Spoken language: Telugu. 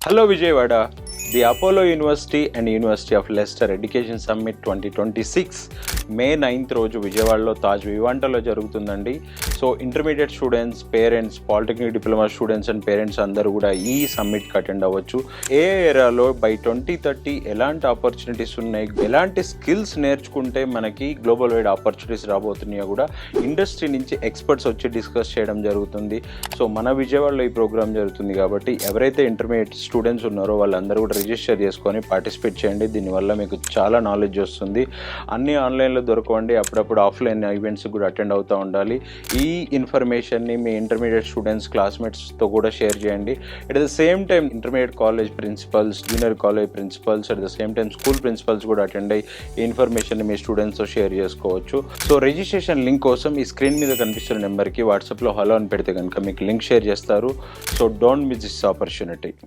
Hello Vijayawada. The Apollo University and University of Leicester Education Summit 2026 May 9th రోజు విజయవాడలో తాజ్ వివాంటలో జరుగుతుందండి. So intermediate students, parents, polytechnic diploma students and parents అందరూ కూడా ఈ సమ్మిట్కి అటెండ్ అవ్వచ్చు. ఏ ఏరియాలో బై 2030 ఎలాంటి ఆపర్చునిటీస్ ఉన్నాయి, ఎలాంటి స్కిల్స్ నేర్చుకుంటే మనకి గ్లోబల్ వైడ్ ఆపర్చునిటీస్ రాబోతున్నాయో కూడా ఇండస్ట్రీ నుంచి ఎక్స్పర్ట్స్ వచ్చి డిస్కస్ చేయడం జరుగుతుంది. సో మన విజయవాడలో ఈ ప్రోగ్రామ్ జరుగుతుంది కాబట్టి ఎవరైతే ఇంటర్మీడియట్ స్టూడెంట్స్ ఉన్నారో వాళ్ళందరూ కూడా రిజిస్టర్ చేసుకొని పార్టిసిపేట్ చేయండి. దీనివల్ల మీకు చాలా నాలెడ్జ్ వస్తుంది. అన్నీ ఆన్లైన్లో దొరకండి, అప్పుడప్పుడు ఆఫ్లైన్ ఈవెంట్స్ కూడా అటెండ్ అవుతూ ఉండాలి. ఈ ఇన్ఫర్మేషన్ని మీ ఇంటర్మీడియట్ స్టూడెంట్స్, క్లాస్మేట్స్తో కూడా షేర్ చేయండి. At the same time intermediate college principles, junior college principles, at the same time school principles కూడా అటెండ్ అయ్యి ఈ ఇన్ఫర్మేషన్ని మీ స్టూడెంట్స్తో షేర్ చేసుకోవచ్చు. సో రిజిస్ట్రేషన్ లింక్ కోసం ఈ స్క్రీన్ మీద కనిపిస్తున్న నెంబర్కి వాట్సాప్లో హలో అని పెడితే కనుక మీకు లింక్ షేర్ చేస్తారు. So don't miss this opportunity.